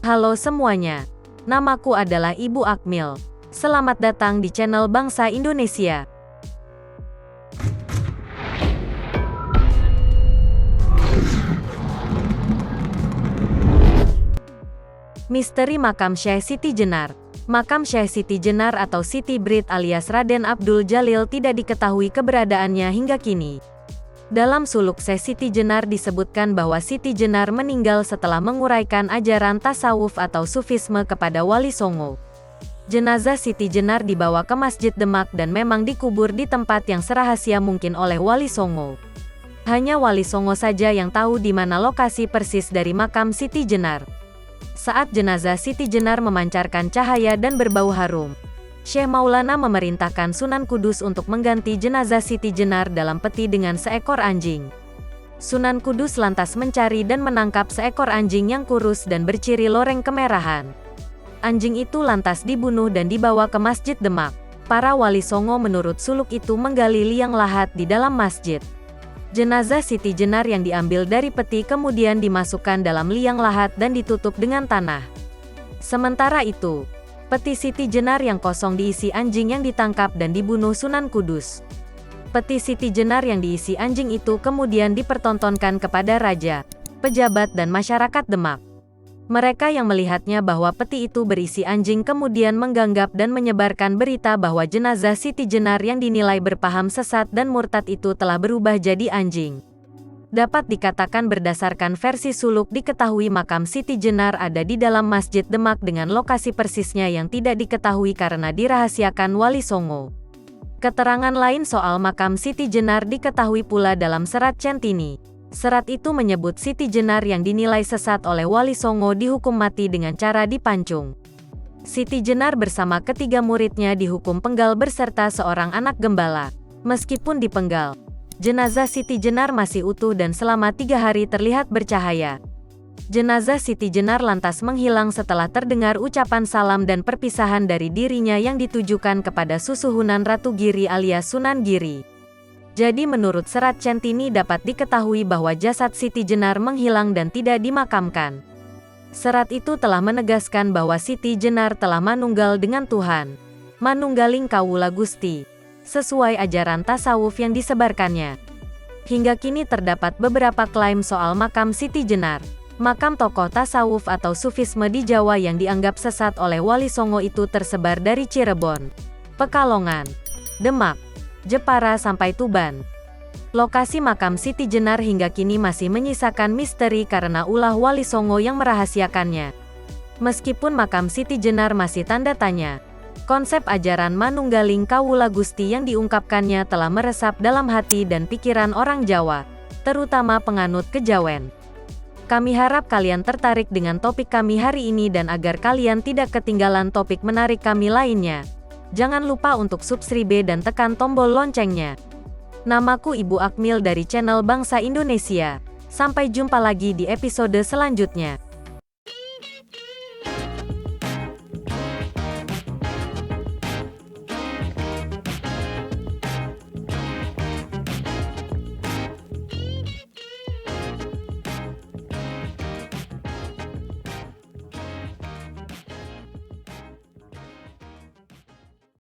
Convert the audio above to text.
Halo semuanya, namaku adalah Ibu Akmil. Selamat datang di channel Bangsa Indonesia. Misteri Makam Syekh Siti Jenar. Makam Syekh Siti Jenar atau Siti Brit alias Raden Abdul Jalil tidak diketahui keberadaannya hingga kini. Dalam suluk Syekh Siti Jenar disebutkan bahwa Siti Jenar meninggal setelah menguraikan ajaran tasawuf atau sufisme kepada Wali Songo. Jenazah Siti Jenar dibawa ke Masjid Demak dan memang dikubur di tempat yang serahasia mungkin oleh Wali Songo. Hanya Wali Songo saja yang tahu di mana lokasi persis dari makam Siti Jenar. Saat jenazah Siti Jenar memancarkan cahaya dan berbau harum, Syekh Maulana memerintahkan Sunan Kudus untuk mengganti jenazah Siti Jenar dalam peti dengan seekor anjing. Sunan Kudus lantas mencari dan menangkap seekor anjing yang kurus dan berciri loreng kemerahan. Anjing itu lantas dibunuh dan dibawa ke Masjid Demak. Para Wali Songo menurut suluk itu menggali liang lahat di dalam masjid. Jenazah Siti Jenar yang diambil dari peti kemudian dimasukkan dalam liang lahat dan ditutup dengan tanah. Sementara itu, peti Siti Jenar yang kosong diisi anjing yang ditangkap dan dibunuh Sunan Kudus. Peti Siti Jenar yang diisi anjing itu kemudian dipertontonkan kepada raja, pejabat dan masyarakat Demak. Mereka yang melihatnya bahwa peti itu berisi anjing kemudian mengganggap dan menyebarkan berita bahwa jenazah Siti Jenar yang dinilai berpaham sesat dan murtad itu telah berubah jadi anjing. Dapat dikatakan berdasarkan versi suluk diketahui makam Siti Jenar ada di dalam Masjid Demak dengan lokasi persisnya yang tidak diketahui karena dirahasiakan Wali Songo. Keterangan lain soal makam Siti Jenar diketahui pula dalam serat Centini. Serat itu menyebut Siti Jenar yang dinilai sesat oleh Wali Songo dihukum mati dengan cara dipancung. Siti Jenar bersama ketiga muridnya dihukum penggal berserta seorang anak gembala. Meskipun dipenggal, jenazah Siti Jenar masih utuh dan selama 3 hari terlihat bercahaya. Jenazah Siti Jenar lantas menghilang setelah terdengar ucapan salam dan perpisahan dari dirinya yang ditujukan kepada susuhunan Ratu Giri alias Sunan Giri. Jadi menurut serat Centini dapat diketahui bahwa jasad Siti Jenar menghilang dan tidak dimakamkan. Serat itu telah menegaskan bahwa Siti Jenar telah manunggal dengan Tuhan, manunggaling kawula Gusti, sesuai ajaran tasawuf yang disebarkannya. Hingga kini terdapat beberapa klaim soal makam Siti Jenar. Makam tokoh tasawuf atau sufisme di Jawa yang dianggap sesat oleh Wali Songo itu tersebar dari Cirebon, Pekalongan, Demak, Jepara sampai Tuban. Lokasi makam Siti Jenar hingga kini masih menyisakan misteri karena ulah Wali Songo yang merahasiakannya. Meskipun makam Siti Jenar masih tanda tanya, konsep ajaran manunggaling kawula Gusti yang diungkapkannya telah meresap dalam hati dan pikiran orang Jawa, terutama penganut kejawen. Kami harap kalian tertarik dengan topik kami hari ini dan agar kalian tidak ketinggalan topik menarik kami lainnya. Jangan lupa untuk subscribe dan tekan tombol loncengnya. Namaku Ibu Akmil dari channel Bangsa Indonesia. Sampai jumpa lagi di episode selanjutnya.